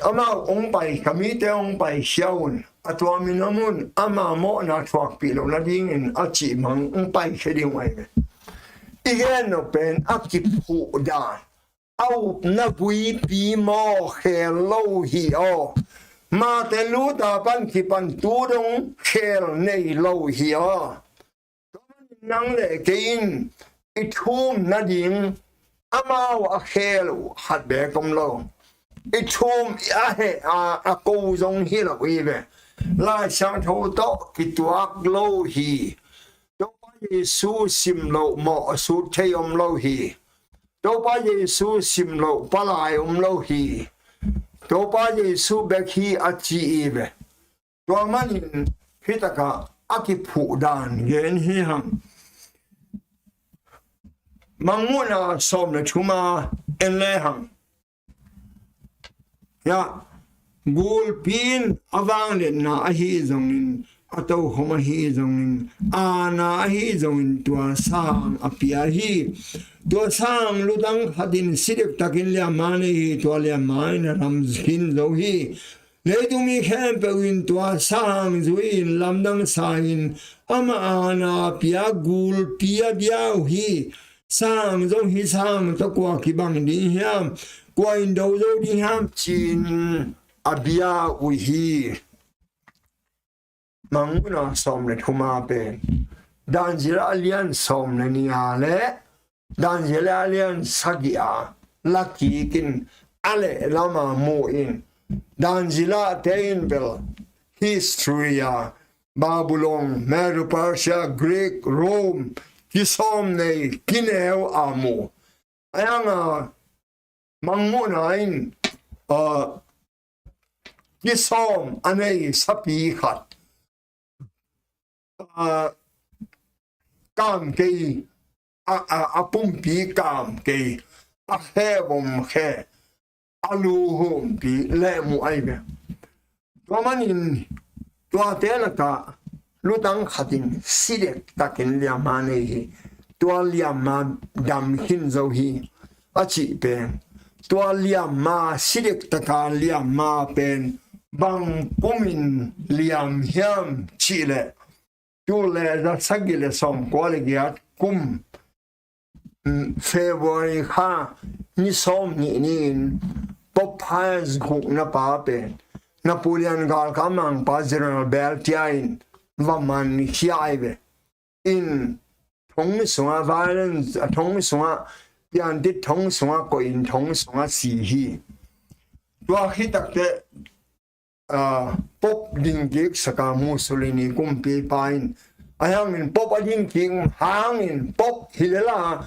ama ong pai kamite ong pai shaun atwa minamun ama mo na twak pilo na ding in achi mang ong pai kheding wai igen no pen akipu dan au na gui pi mo hello hi o ma te lu da ban ki pan tu dong khel nei lo hi o nang le kein ithum na ding amao a khelo hat be kom lo ithum a he a ko zong hi lo wi be la sang tho to ki tuak lo hi to pa Yesu sim lo mo su thayom lo hi to pa Yesu sim lo palai lo hi to pa Yesu be hi a chi be to manin hitaka aki phu dan gen hi hang manguna som na chuma en le hang ya gul pin awang le na a hi zongin ato homa hi zongin ana hi zongin tua sang apia hi tua sang ludang hadin sirik takin le mane hi tua le mane ram zin zo hi le tu mi khem pe win tua sang zuin lamdang sain ama ana pia gul pia biao hi sang zo hi sang to kwa ki bang di hiam kwa in do zo di ham chin abia u hi manguna som le thuma pe dan jira alian som le ni ale dan jira alian sagia laki kin ale lama mo in dan jila tein bel history ya Babylon, Medo Persia, Greek, Rome kisom ne kineo amo ayang mangmuna in kisom anay sapi khat kam kay apumpi kam kay ahebom he aluhum pi lemu aibe tomanin tua telaka lutang khatin sidek takin liamane hi tua liama dam hin zo hi achi pen tua liama sidek taka liama pen bang pumin liam hiam chile tu le da sagile som kwaligiat kum February kha ni som ni pop has guk na pa pen Napoleon gal kamang pa General Beltiain vaman hiaive in thong sunga violence thong sunga yan dit thong sunga ko in thong sunga si hi tua hi takte pop ding gik saka Mussolini kumpi pain ayang in pop ading king hang in pop hilela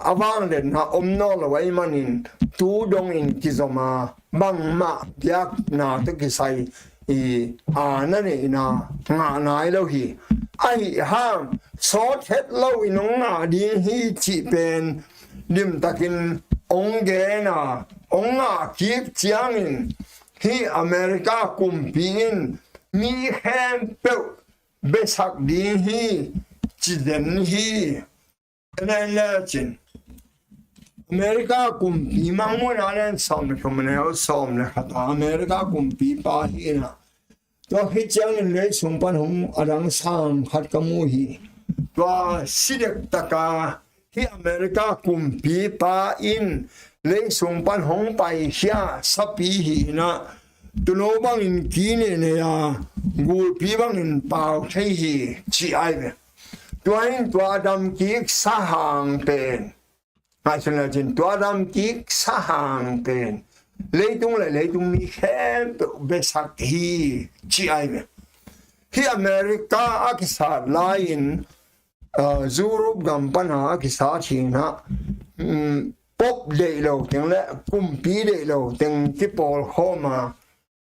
awang den na omno la wai manin tu dong in kizoma bang ma yak na te kisai na ni na nga nai lo hi ai ham so thet lo in nga di hi chi pen lim takin ong ge na ong nga kip chiang in hi America kumpin mi hem pe besak di hi chi den hi nên là chuyện America cùng bị mang muốn anh xong không mình hiểu xong là khát America cùng bị ba hi na to khi chẳng nên lấy súng bắn hung ở đằng sang khát cái mũ hi to siết taka khi America cùng bị ba in lấy súng bắn hung bay hia sắp bị hi na tu nó bằng in kín này à ngồi bị bằng in bao thấy hi chỉ ai vậy tua đam kick sahang pen ngay trên là trên tua đam kick sahang pen lấy tung mi khem be sak hi chi ai me hi America akisa lain Europe gam pana akisa china pop de lo tiếng lệ kumpi de lo tiếng kipol homa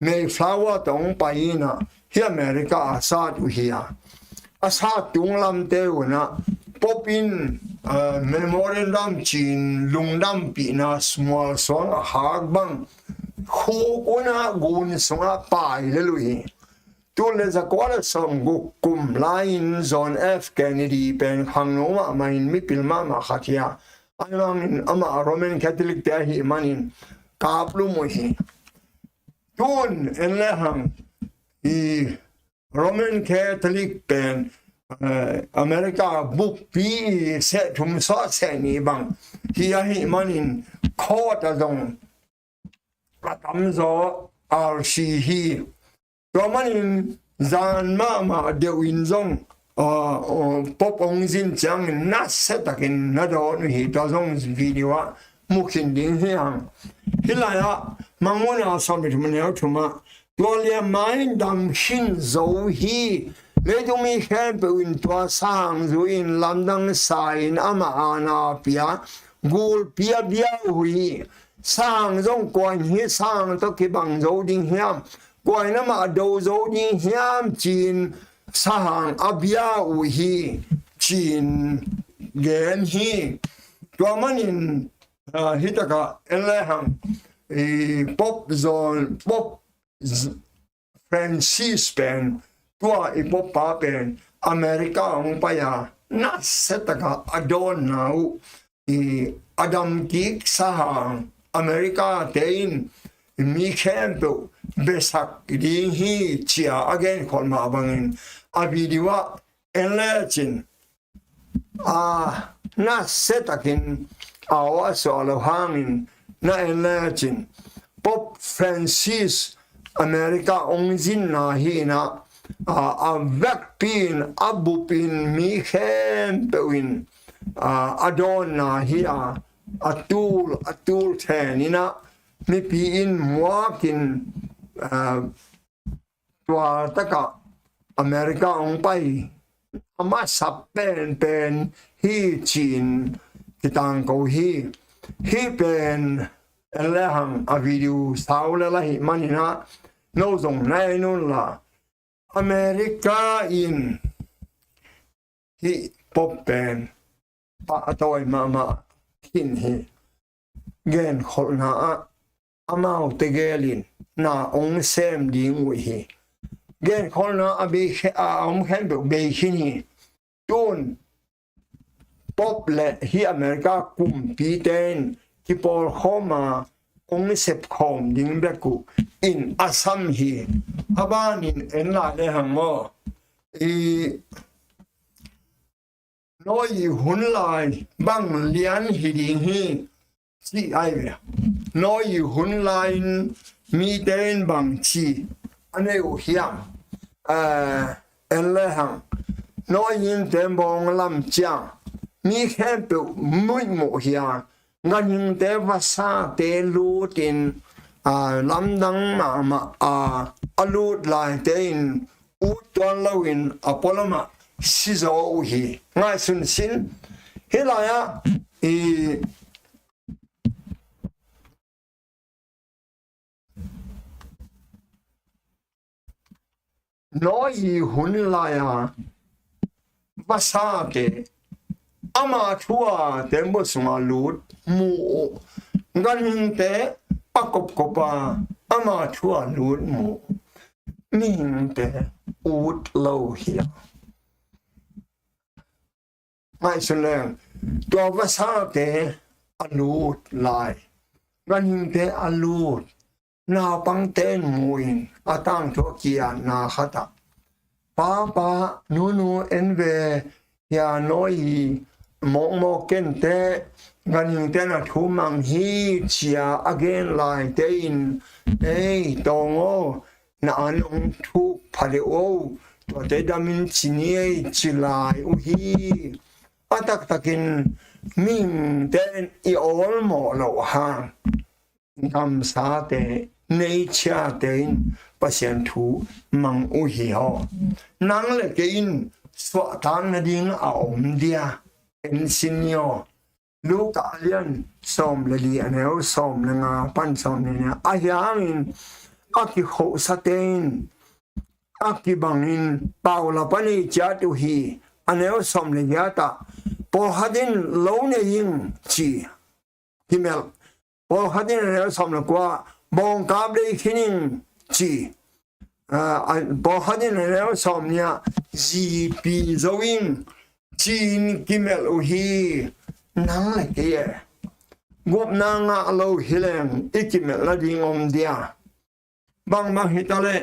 Mayflower tong pai na hi America asa tu hiya asa tung lam te na popin memorandum chin lungdam pi na small song hak bang khu ona gun songa pai le lui tu le za kwala som gu kum line zone F Kennedy pen hangno ma in mi pilma ma khatia anang ama Roman Catholic te hi manin kaplu mo hi tun en le hang i Roman Catholic pen America book pi se thum so se ni bang hi manin court adong atam zo RC hi to manin zan ma de win zong pop ong zin chang na set takin na do hi to zong video mukin ding hiang hilaya mangona somit mneo thuma tolia mind dam shin zo hi le du mi help in to sang zu in lamdang sain ama ana pia gul pia bia hui sang zong quan hi sang to ki bang zo ding hiam quan na ma do zo ding hiam chin sang abia hui chin gen hi to manin hitaka eleham pop zone pop Francis pen tua pop pa pen America ong paya na setaka adon now Adam kik sahang America tein mi kempo besak ding hi chia again kol ma bangin abidiwa elechin na setakin awa so hangin na elechin Pop Francis America ongjin na hi na vek pin abu pin mi khem pewin adon na hi atul ten ina mi pi in muakin tua taka America ong pai ama sap pen hi chin kitang ko hi pen elehang a video saula lahi manina no zong nai nun la America in hi pop pen pa atoy mama kin hi gen khol na amau te gelin na ong sem ding wi hi gen khol na abi ong khen be khini tun pop le hi America kum pi ten ki por khoma ong sep khom ding beku in Assam hi habanin en la le hango noi hun lai bang lian hi ding hi si ai ve noi hun lai mi den bang chi ane u hiam en le hang noi yin den bong lam chiang mi khen pe mui mo hiang ngân tế và sa tế lu tin lâm đăng mà alut lại tên út toàn lâu in apolama sizo hi ngay sun sin hi lại nói gì hun lại và sa tế ama thua tembo suma lut mu ngân tế pakop kopa ama thua lut mu min tế út lâu hiya mai xuân leng tua va sa tế alut lại ngân tế alut na băng tên muin atang thua kia na khata pa nu en về ya nói mo ken te ganing te na thu mang hi chia again lai te in tongo na anong thu phale o to te damin chini chilai u hi atak takin ming ten I all mo lo ha ngam sa te nei cha te pasien thu mang u hi ho nang le ke in so tan na ding a om dia en sinyo luka alian som le li aneo som le nga pan som ne a hiamin aki ho saten aki bangin paula pani cha tu hi aneo som le yata po hadin lo ne yin chi himel po hadin aneo som le kwa bong kab le khinin chi po hadin aneo som nya ji pi zoing chin kimel u hi nang le ke gop na nga lo hileng ikimel la ding om dia bang hitale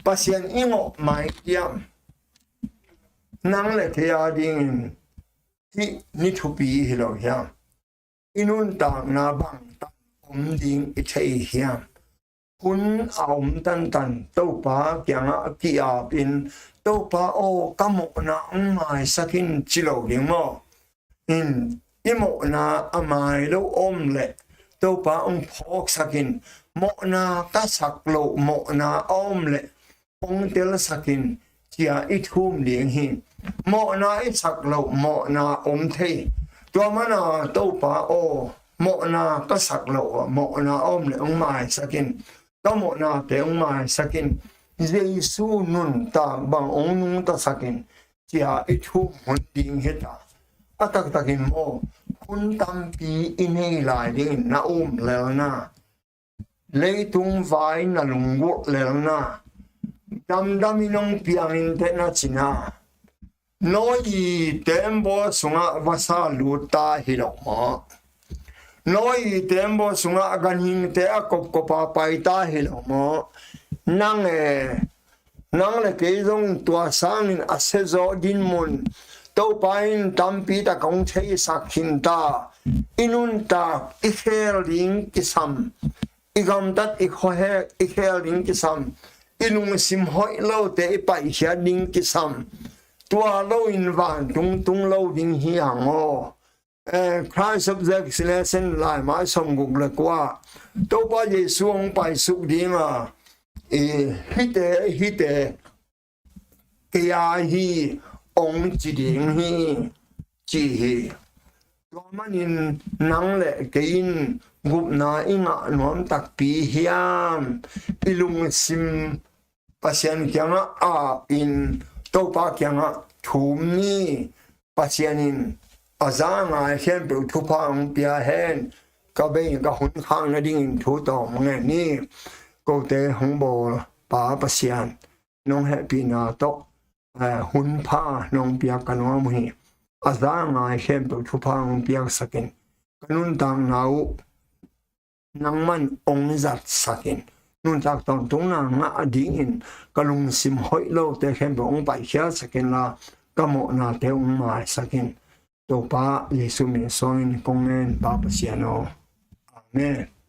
pasien ingo mai yam nang le ke ya ding hi ni thu pi hi lo ya inun ta na bang ta om ding I thei hiam hun aum tan tan to pa kyanga ki a in to pa o kamo na mai sakin chilo ding mo in imo na amai lo om le to pa ong phok sakin mo na ka sak lo mo na om le ong tel sakin chia ít hum lieng hin mo na ít sak lo mo na om thei to mana to pa o mo na ka sak lo mo na om le ong mai sakin to mo na te ong mai sakin Giêsu nun ta bang ong nung ta sakin chia ít hum hon ding heta atak takin mo kun tam pi in hei lai ding na le na lei tung vai na lungu le na dam inong piang in te na china noi tembo sunga vasa luta hilok mo noi tembo sunga ganing te akop kopa pai ta hilok mo nang le ke dong tua sang in asezo din mun to pain tampi ta kong chei sakhin ta inun ta ikhel ring kisam igam tat ikhohe ikhel ring kisam inung sim hoi lo te pai hia ding kisam tua lo in van tung lo ding hi hango Christ of the Excellence lai mai som guk le kwa to pa Yesu ong pai su ding a hite kia hi ông chỉ điện hi chỉ hi lo manin nang le kein gup na inga nom tak pi hiam ilung sim pasien kyanga a in to pa kyanga thum ni pasienin azanga hem pe thu pa ang pia hen ka be ka hun khang na ding thu to nge ni ko te hong bo pa pasien nong happy na to hun pa nong pia kanwa muhi azanga hem pe thu pa ang pia sakin kanun tang nau nangman ong zat sakin nun tak tong tung na nga adingin kalung sim hoi lo te hem pe ong pai hia sakin la kamo na te ong mai sakin to pa Yesu mi soin kongen pa pasiano amen.